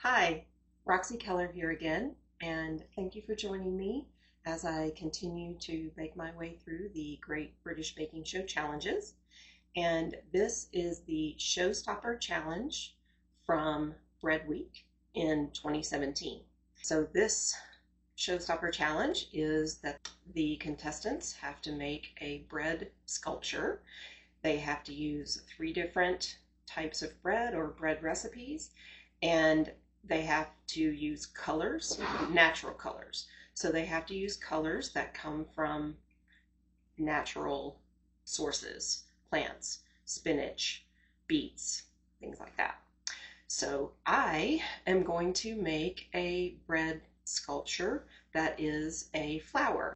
Hi, Roxy Keller here again, and thank you for joining me as I continue to bake my way through the Great British Baking Show challenges. And this is the Showstopper challenge from Bread Week in 2017. So this Showstopper challenge is that the contestants have to make a bread sculpture. They have to use 3 different types of bread or bread recipes, and they have to use colors, natural colors. So they have to use colors that come from natural sources, plants, spinach, beets, things like that. So I am going to make a bread sculpture that is a flower.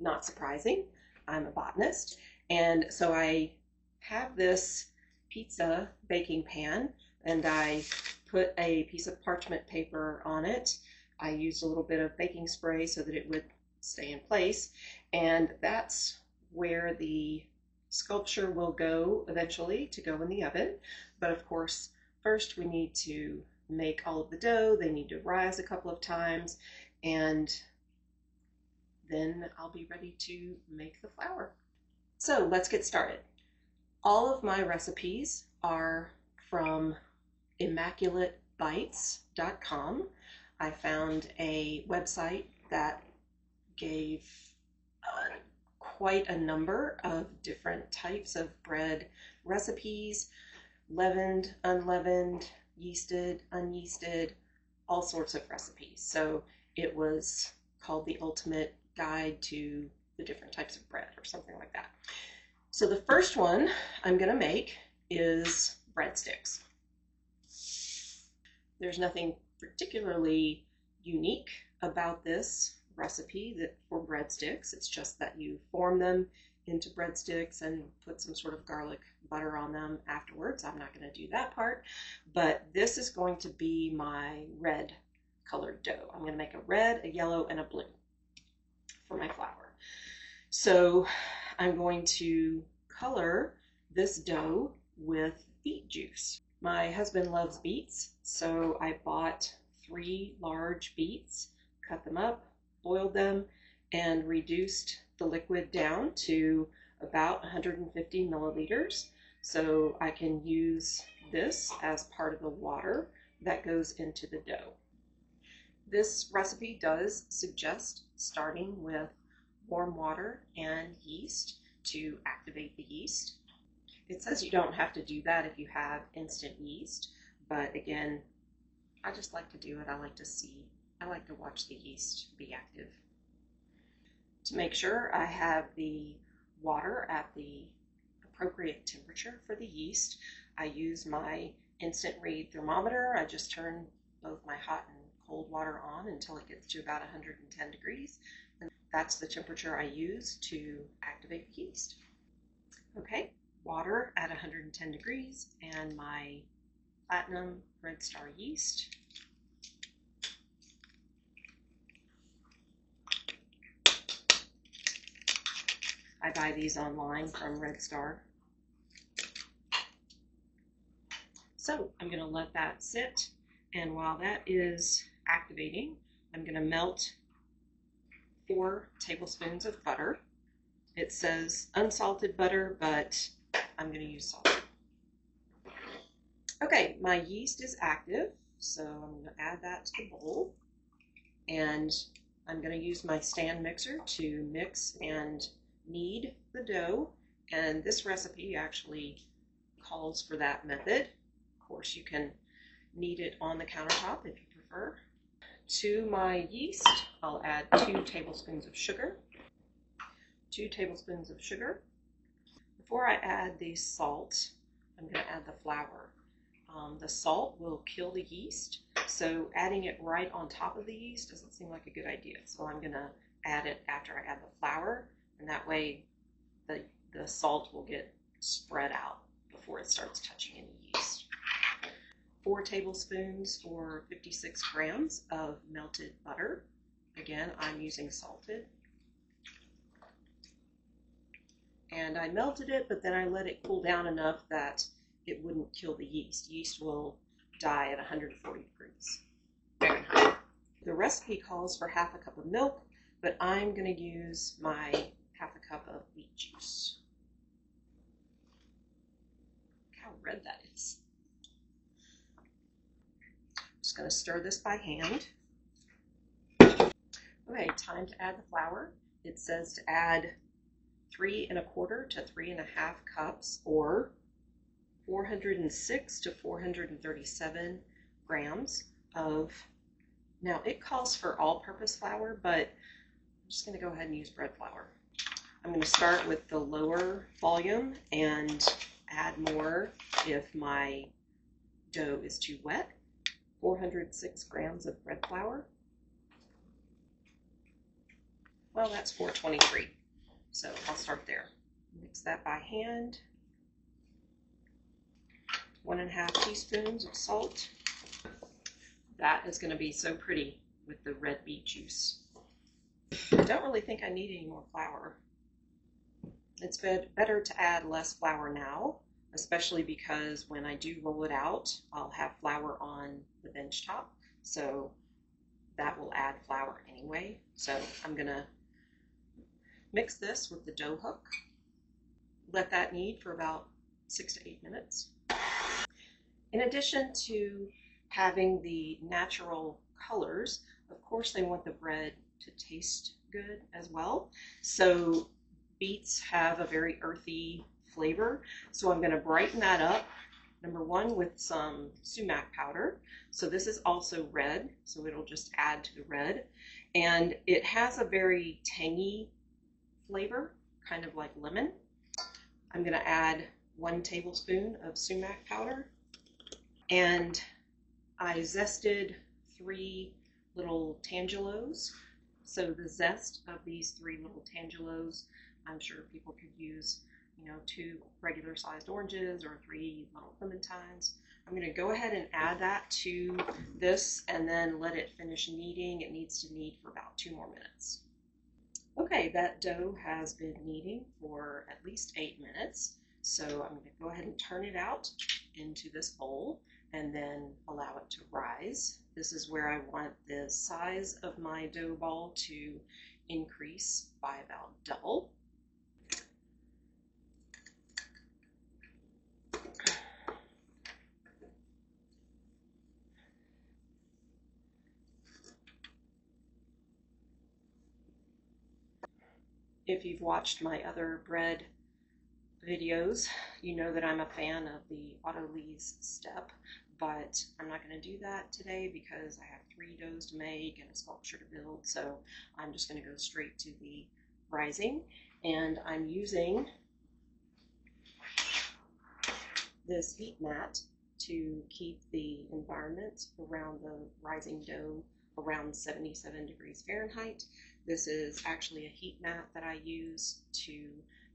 Not surprising, I'm a botanist. And so I have this pizza baking pan, and I put a piece of parchment paper on it. I used a little bit of baking spray so that it would stay in place, and that's where the sculpture will go eventually to go in the oven. But of course, first we need to make all of the dough. They need to rise a couple of times, and then I'll be ready to make the flour. So let's get started. All of my recipes are from immaculatebites.com. I found a website that gave quite a number of different types of bread recipes, leavened, unleavened, yeasted, unyeasted, all sorts of recipes. So it was called the Ultimate Guide to the Different Types of Bread or something like that. So the first one I'm going to make is breadsticks. There's nothing particularly unique about this recipe for breadsticks. It's just that you form them into breadsticks and put some sort of garlic butter on them afterwards. I'm not going to do that part, but this is going to be my red colored dough. I'm going to make a red, a yellow, and a blue for my flour. So I'm going to color this dough with beet juice. My husband loves beets, so I bought 3 large beets, cut them up, boiled them, and reduced the liquid down to about 150 milliliters. So I can use this as part of the water that goes into the dough. This recipe does suggest starting with warm water and yeast to activate the yeast. It says you don't have to do that if you have instant yeast, but again, I just like to do it. I like to watch the yeast be active. To make sure I have the water at the appropriate temperature for the yeast, I use my instant read thermometer. I just turn both my hot and cold water on until it gets to about 110 degrees. And that's the temperature I use to activate the yeast. Okay, water at 110 degrees and my platinum Red Star yeast. I buy these online from Red Star. So I'm going to let that sit, and while that is activating, I'm going to melt 4 tablespoons of butter. It says unsalted butter, but I'm going to use salt. Okay, my yeast is active, so I'm going to add that to the bowl, and I'm going to use my stand mixer to mix and knead the dough, and this recipe actually calls for that method. Of course, you can knead it on the countertop if you prefer. To my yeast, I'll add 2 tablespoons of sugar. 2 tablespoons of sugar. Before I add the salt, I'm going to add the flour. The salt will kill the yeast, so adding it right on top of the yeast doesn't seem like a good idea. So I'm going to add it after I add the flour, and that way the salt will get spread out before it starts touching any yeast. 4 tablespoons or 56 grams of melted butter. Again, I'm using salted. And I melted it, but then I let it cool down enough that it wouldn't kill the yeast. Yeast will die at 140 degrees. the recipe calls for half a cup of milk, but I'm going to use my half a cup of beet juice. Look how red that is. I'm just going to stir this by hand. Okay, time to add the flour. It says to add 3 1/4 to 3 1/2 cups, or 406 to 437 grams of, now it calls for all-purpose flour, but I'm just going to go ahead and use bread flour. I'm going to start with the lower volume and add more if my dough is too wet. 406 grams of bread flour. Well, that's 423, so I'll start there. Mix that by hand. 1 1/2 teaspoons of salt. That is going to be so pretty with the red beet juice. I don't really think I need any more flour. It's better to add less flour now, especially because when I do roll it out, I'll have flour on the bench top, so that will add flour anyway. So I'm going to mix this with the dough hook. Let that knead for about 6 to 8 minutes. In addition to having the natural colors, of course they want the bread to taste good as well. So beets have a very earthy flavor, so I'm going to brighten that up, number one, with some sumac powder. So this is also red, so it'll just add to the red. And it has a very tangy flavor, kind of like lemon. I'm going to add 1 tablespoon of sumac powder, and I zested 3 little tangelos. So the zest of these 3 little tangelos, I'm sure people could use, 2 regular sized oranges or 3 little clementines. I'm going to go ahead and add that to this and then let it finish kneading. It needs to knead for about 2 more minutes. Okay, that dough has been kneading for at least 8 minutes. So I'm going to go ahead and turn it out into this bowl and then allow it to rise. This is where I want the size of my dough ball to increase by about double. If you've watched my other bread videos, you know that I'm a fan of the autolyse step, but I'm not going to do that today because I have 3 doughs to make and a sculpture to build, so I'm just going to go straight to the rising. And I'm using this heat mat to keep the environment around the rising dough around 77 degrees Fahrenheit. This is actually a heat mat that I use to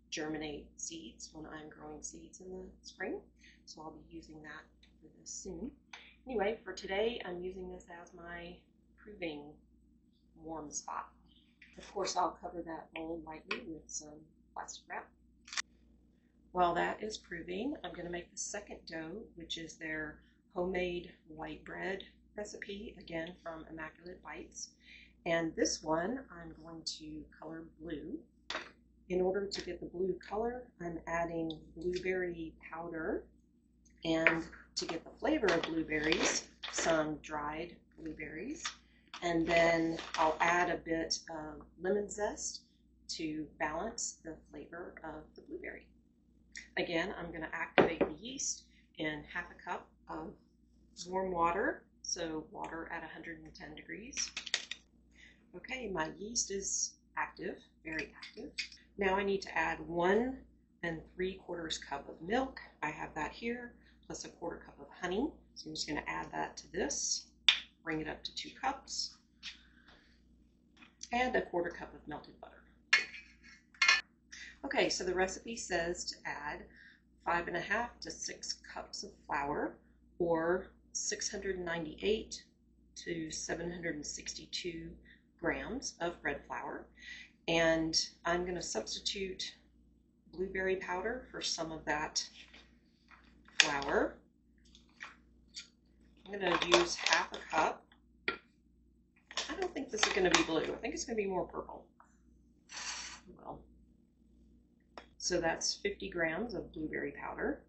germinate seeds when I'm growing seeds in the spring. So I'll be using that for this soon. Anyway, for today, I'm using this as my proving warm spot. Of course, I'll cover that bowl lightly with some plastic wrap. While that is proving, I'm going to make the second dough, which is their homemade white bread recipe, again from Immaculate Bites. And this one I'm going to color blue. In order to get the blue color, I'm adding blueberry powder, and to get the flavor of blueberries, some dried blueberries, and then I'll add a bit of lemon zest to balance the flavor of the blueberry. Again, I'm going to activate the yeast in half a cup of warm water, so water at 110 degrees. Okay, my yeast is active, very active. Now I need to add 1 3/4 cup of milk. I have that here, plus a 1/4 cup of honey. So I'm just going to add that to this, bring it up to 2 cups, and a 1/4 cup of melted butter. Okay, so the recipe says to add 5 1/2 to 6 cups of flour, or 698 to 762 grams of bread flour. And I'm going to substitute blueberry powder for some of that flour. I'm going to use half a cup. I think this is going to be blue. I think it's going to be more purple. Well, so that's 50 grams of blueberry powder.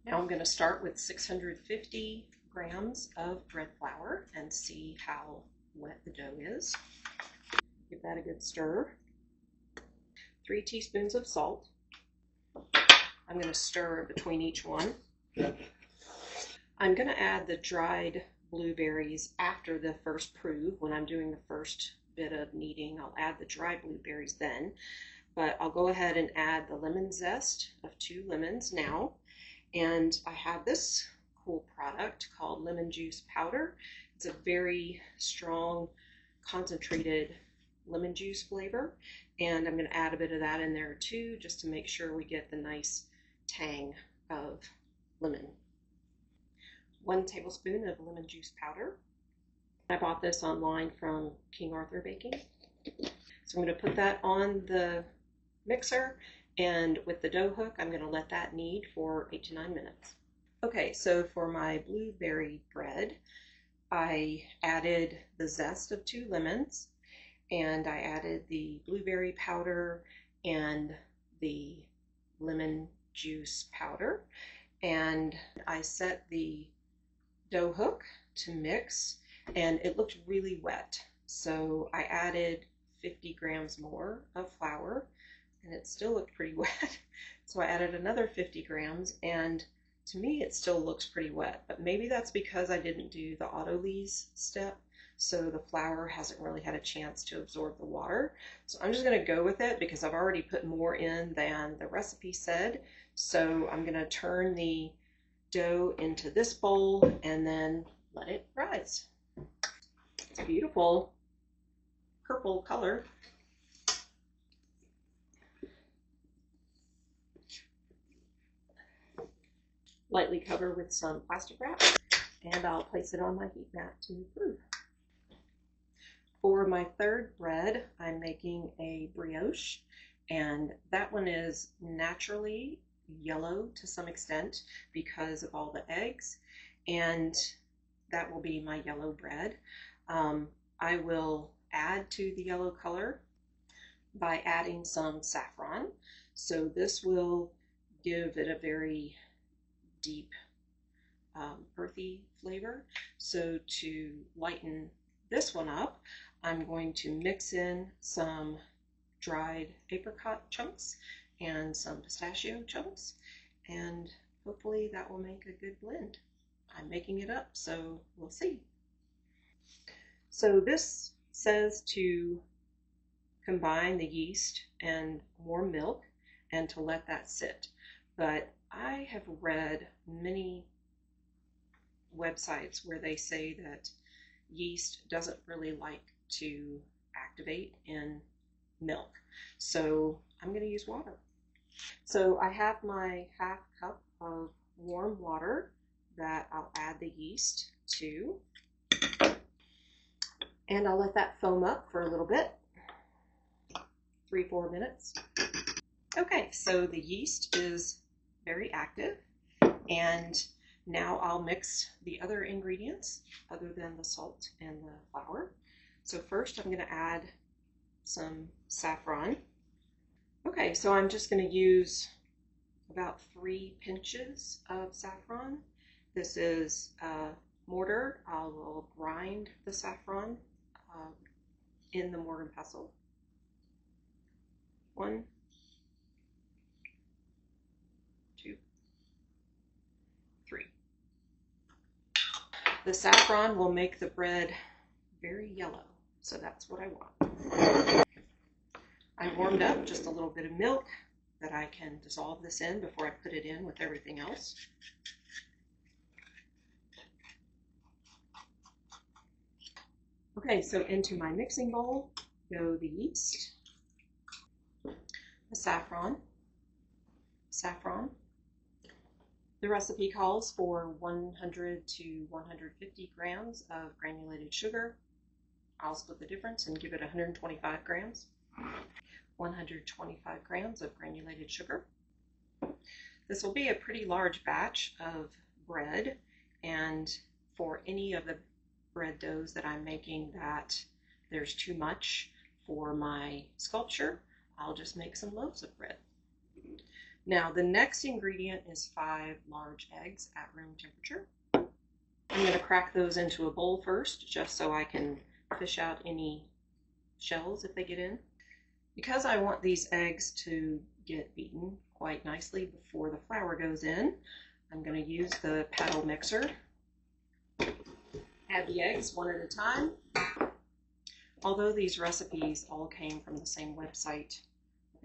Now I'm going to start with 650 grams of bread flour and see how wet the dough is. Give that a good stir. 3 teaspoons of salt. I'm going to stir between each one. I'm going to add the dried blueberries after the first prove. When I'm doing the first bit of kneading, I'll add the dried blueberries then. But I'll go ahead and add the lemon zest of 2 lemons now. And I have this cool product called lemon juice powder. It's a very strong, concentrated lemon juice flavor. And I'm going to add a bit of that in there too, just to make sure we get the nice tang of lemon. 1 tablespoon of lemon juice powder. I bought this online from King Arthur Baking. So I'm going to put that on the mixer, and with the dough hook, I'm going to let that knead for 8 to 9 minutes. Okay, so for my blueberry bread, I added the zest of 2 lemons, and I added the blueberry powder and the lemon juice powder, and I set the dough hook to mix, and it looked really wet, so I added 50 grams more of flour, and it still looked pretty wet, so I added another 50 grams, and to me it still looks pretty wet, but maybe that's because I didn't do the autolyse step, so the flour hasn't really had a chance to absorb the water. So I'm just going to go with it because I've already put more in than the recipe said. So I'm going to turn the dough into this bowl and then let it rise. It's a beautiful purple color. Lightly cover with some plastic wrap, and I'll place it on my heat mat to prove. For my third bread, I'm making a brioche, and that one is naturally yellow to some extent because of all the eggs, and that will be my yellow bread. I will add to the yellow color by adding some saffron. So this will give it a very deep, earthy flavor. So to lighten this one up, I'm going to mix in some dried apricot chunks and some pistachio chunks, and hopefully that will make a good blend. I'm making it up, so we'll see. So this says to combine the yeast and warm milk and to let that sit. But I have read many websites where they say that yeast doesn't really like to activate in milk. So I'm going to use water. So I have my half cup of warm water that I'll add the yeast to. And I'll let that foam up for a little bit, 3-4 minutes. Okay, so the yeast is very active, and now I'll mix the other ingredients other than the salt and the flour. So first I'm going to add some saffron. Okay, so I'm just going to use about 3 pinches of saffron. This is a mortar. I will grind the saffron in the mortar and pestle. 1, 2, 3. The saffron will make the bread very yellow, so that's what I want. I warmed up just a little bit of milk that I can dissolve this in before I put it in with everything else. Okay, so into my mixing bowl go the yeast, the saffron. The recipe calls for 100 to 150 grams of granulated sugar. I'll split the difference and give it 125 grams. 125 grams of granulated sugar. This will be a pretty large batch of bread, and for any of the bread doughs that I'm making that there's too much for my sculpture, I'll just make some loaves of bread. Now the next ingredient is 5 large eggs at room temperature. I'm going to crack those into a bowl first, just so I can fish out any shells if they get in. Because I want these eggs to get beaten quite nicely before the flour goes in, I'm going to use the paddle mixer. Add the eggs one at a time. Although these recipes all came from the same website,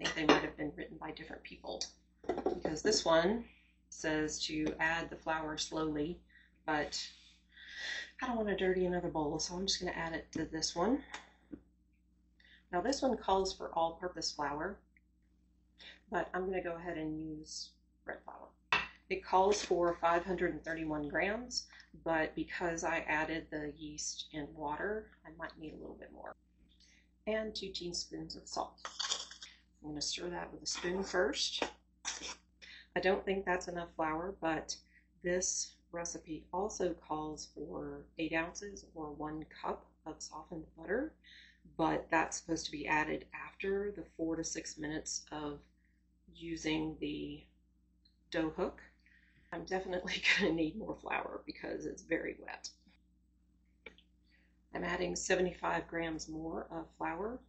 I think they might have been written by different people, because this one says to add the flour slowly, but I don't want to dirty another bowl, so I'm just going to add it to this one. Now this one calls for all-purpose flour, but I'm going to go ahead and use bread flour. It calls for 531 grams, but because I added the yeast in water, I might need a little bit more. And 2 teaspoons of salt. I'm going to stir that with a spoon first. I don't think that's enough flour, but this recipe also calls for 8 ounces or 1 cup of softened butter, but that's supposed to be added after the 4 to 6 minutes of using the dough hook. I'm definitely going to need more flour because it's very wet. I'm adding 75 grams more of flour.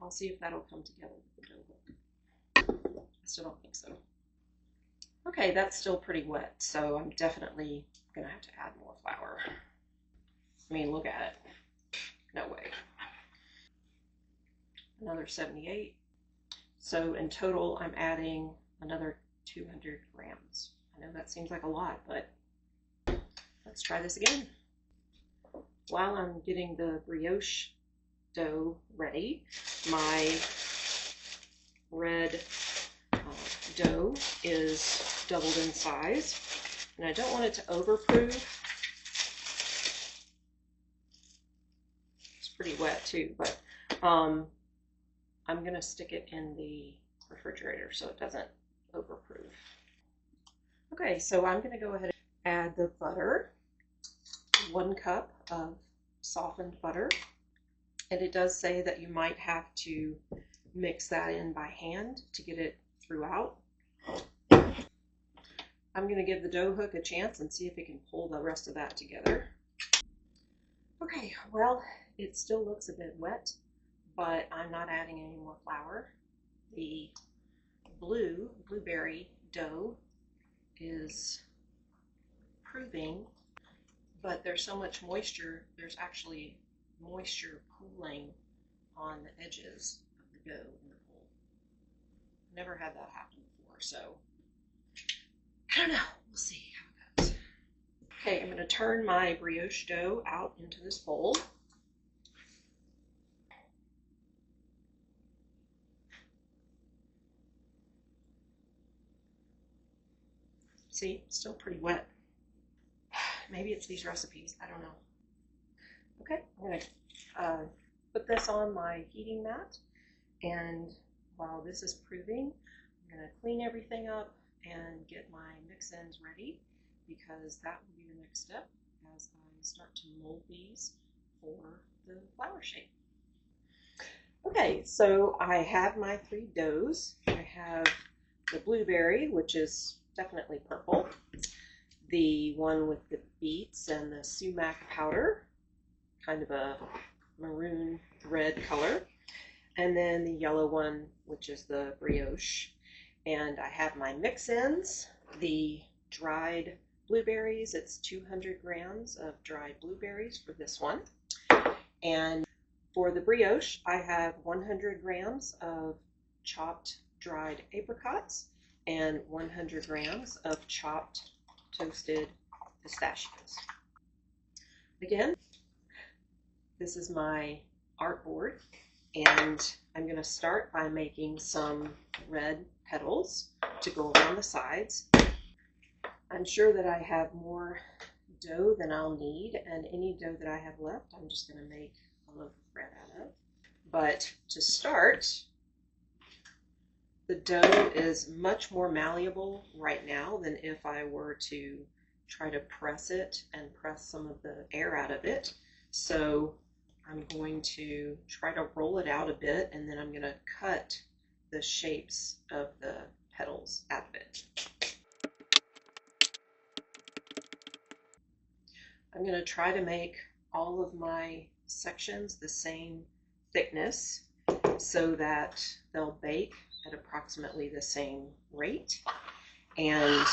I'll see if that'll come together with the dough hook. I still don't think so. Okay, that's still pretty wet, so I'm definitely going to have to add more flour. I mean, look at it. No way. Another 78. So in total, I'm adding another 200 grams. I know that seems like a lot, but let's try this again. While I'm getting the brioche dough ready, my red dough is doubled in size, and I don't want it to overprove. It's pretty wet too, but I'm going to stick it in the refrigerator so it doesn't overproof. Okay, so I'm going to go ahead and add the butter, 1 cup of softened butter, and it does say that you might have to mix that in by hand to get it throughout. I'm going to give the dough hook a chance and see if it can pull the rest of that together. Okay, well, it still looks a bit wet, but I'm not adding any more flour. The blueberry dough is proving, but there's so much moisture, there's actually moisture pooling on the edges of the dough in the bowl. Never had that happen before, so I don't know. We'll see how it goes. Okay, I'm going to turn my brioche dough out into this bowl. See, it's still pretty wet. Maybe it's these recipes, I don't know. Okay, I'm going to put this on my heating mat, and while this is proving, I'm going to clean everything up and get my mix-ins ready, because that will be the next step as I start to mold these for the flower shape. Okay, so I have my 3 doughs. I have the blueberry, which is definitely purple, the one with the beets and the sumac powder, kind of a maroon red color, and then the yellow one, which is the brioche. And I have my mix-ins, the dried blueberries. It's 200 grams of dried blueberries for this one. And for the brioche, I have 100 grams of chopped dried apricots and 100 grams of chopped toasted pistachios. Again, this is my artboard, and I'm going to start by making some red petals to go around the sides. I'm sure that I have more dough than I'll need, and any dough that I have left, I'm just going to make a loaf of bread out of. But to start, the dough is much more malleable right now than if I were to try to press it and press some of the air out of it. So I'm going to try to roll it out a bit, and then I'm going to cut the shapes of the petals out of it. I'm going to try to make all of my sections the same thickness so that they'll bake at approximately the same rate. And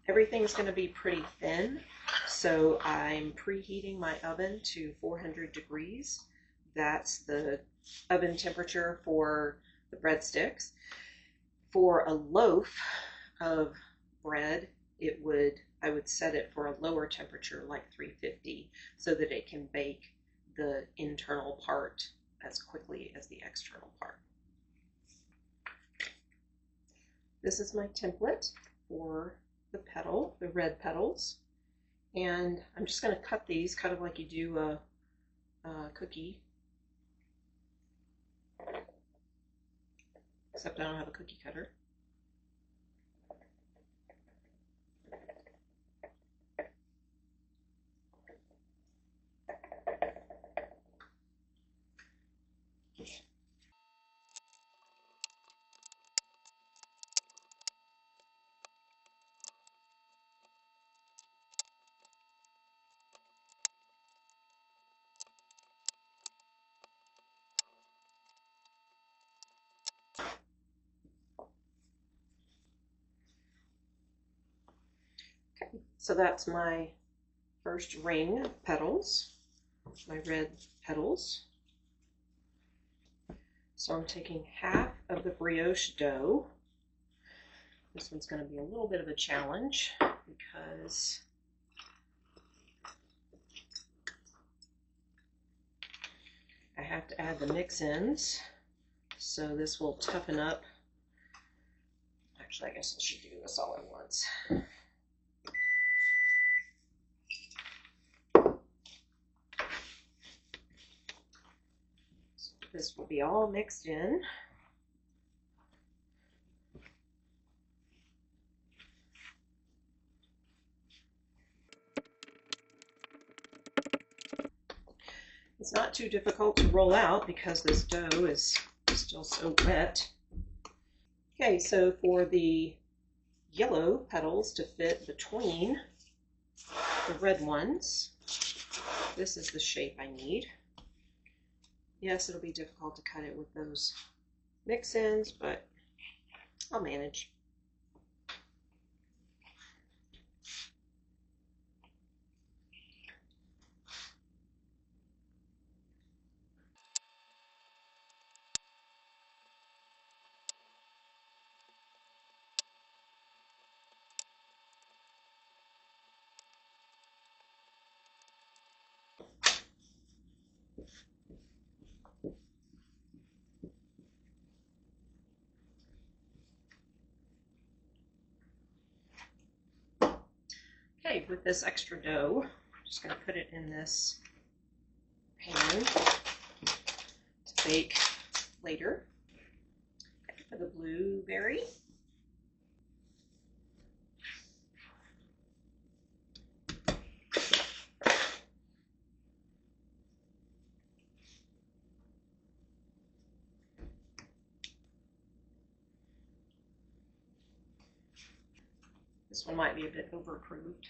everything's going to be pretty thin, so I'm preheating my oven to 400 degrees. That's the oven temperature for the breadsticks. For a loaf of bread, I would set it for a lower temperature, like 350, so that it can bake the internal part as quickly as the external part. This is my template for the petal, the red petals, and I'm just going to cut these kind of like you do a cookie, except I don't have a cookie cutter. Okay, so that's my first ring of petals, my red petals. So I'm taking half of the brioche dough. This one's going to be a little bit of a challenge because I have to add the mix-ins. So this will toughen up. Actually, I guess I should do this all at once. So this will be all mixed in. It's not too difficult to roll out because this dough is still so wet. Okay, so for the yellow petals to fit between the red ones, this is the shape I need. Yes, it'll be difficult to cut it with those mix-ins, but I'll manage. Okay, with this extra dough, I'm just going to put it in this pan to bake later. Okay, for the blueberry, this one might be a bit overapproved.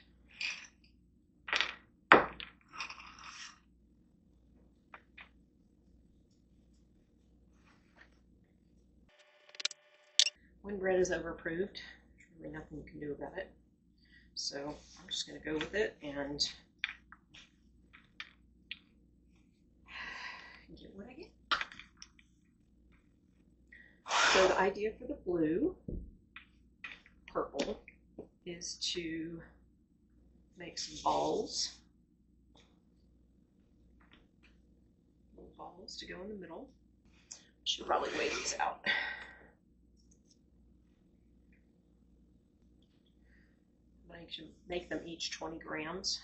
When bread is overapproved, there's really nothing you can do about it. So I'm just going to go with it and get what I get. So the idea for the purple, is to make some balls. Little balls to go in the middle. Should probably weigh these out. I should make them each 20 grams.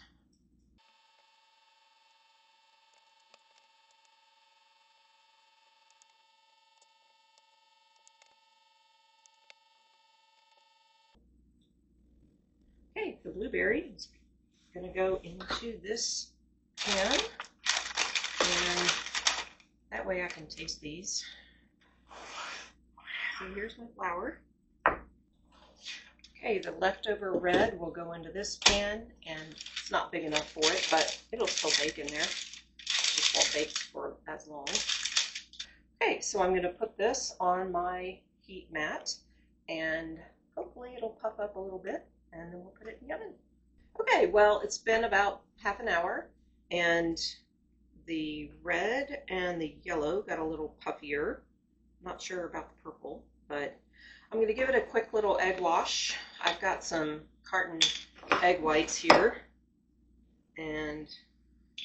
Okay, the blueberry is going to go into this pan, and that way I can taste these. So here's my flour. Okay, the leftover red will go into this pan, and it's not big enough for it, but it'll still bake in there. It just won't bake for as long. Okay, so I'm going to put this on my heat mat, and hopefully it'll puff up a little bit, and then we'll put it in the oven. Okay, well, it's been about half an hour, and the red and the yellow got a little puffier. Not sure about the purple, but I'm going to give it a quick little egg wash. I've got some carton egg whites here, and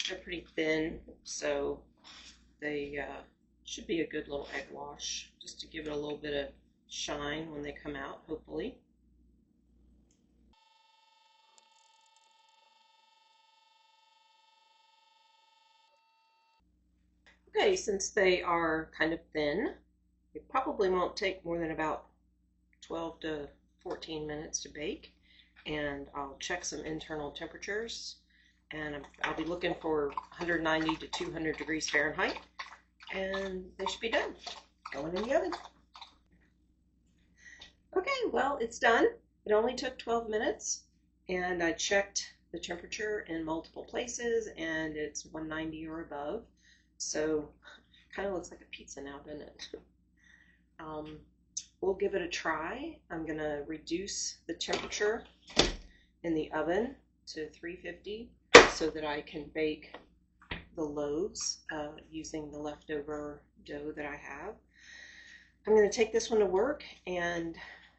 they're pretty thin, so they should be a good little egg wash, just to give it a little bit of shine when they come out, hopefully. Okay, since they are kind of thin, it probably won't take more than about 12 to 14 minutes to bake, and I'll check some internal temperatures, and I'll be looking for 190 to 200 degrees Fahrenheit, and they should be done. Going in the oven. Okay, well, it's done. It only took 12 minutes, and I checked the temperature in multiple places, and it's 190 or above, so kind of looks like a pizza now, doesn't it? We'll give it a try. I'm going to reduce the temperature in the oven to 350 so that I can bake the loaves using the leftover dough that I have. I'm going to take this one to work and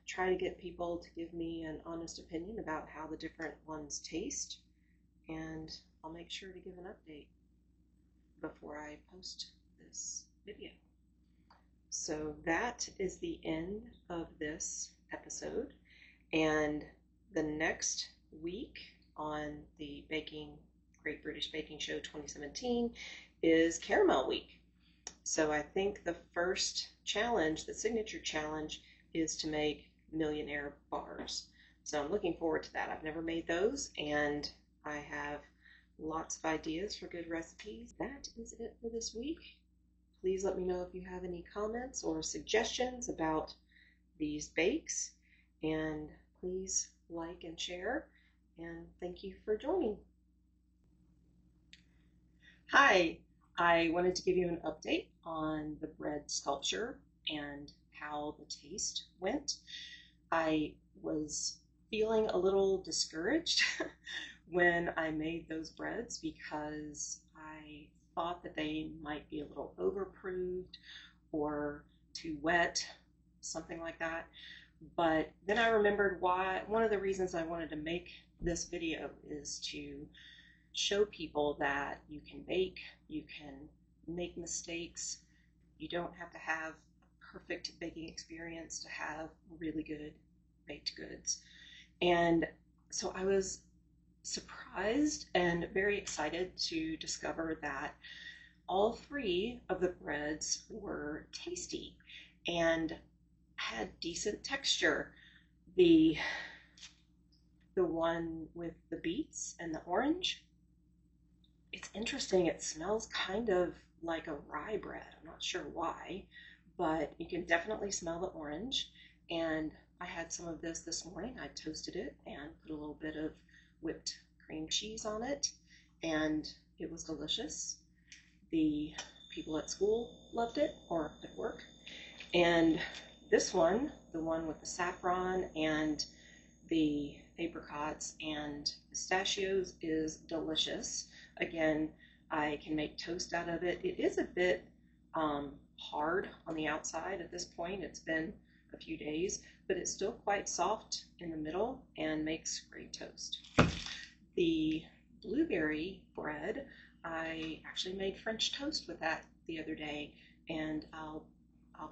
try to get people to give me an honest opinion about how the different ones taste, and I'll make sure to give an update before I post this video. So that is the end of this episode, and the next week on the Great British Baking Show 2017 is Caramel Week. So I think the first challenge, the signature challenge, is to make Millionaire bars. So I'm looking forward to that. I've never made those, and I have lots of ideas for good recipes. That is it for this week. Please let me know if you have any comments or suggestions about these bakes, and please like and share, and thank you for joining. Hi, I wanted to give you an update on the bread sculpture and how the taste went. I was feeling a little discouraged when I made those breads because I thought that they might be a little overproofed or too wet, something like that. But then I remembered why one of the reasons I wanted to make this video is to show people that you can bake, you can make mistakes, you don't have to have a perfect baking experience to have really good baked goods. And so I was surprised and very excited to discover that all three of the breads were tasty and had decent texture. The one with the beets and the orange, it's interesting, it smells kind of like a rye bread. I'm not sure why, but you can definitely smell the orange. And I had some of this morning. I toasted it and put a little bit of whipped cream cheese on it, and it was delicious. The people at school loved it, or at work. And this one, the one with the saffron and the apricots and pistachios, is delicious. Again, I can make toast out of it. It is a bit hard on the outside at this point. It's been a few days, but it's still quite soft in the middle and makes great toast. The blueberry bread, I actually made French toast with that the other day, and I'll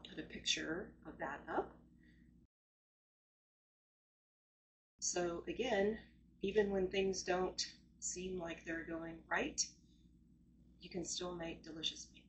put a picture of that up. So again, even when things don't seem like they're going right, you can still make delicious meals.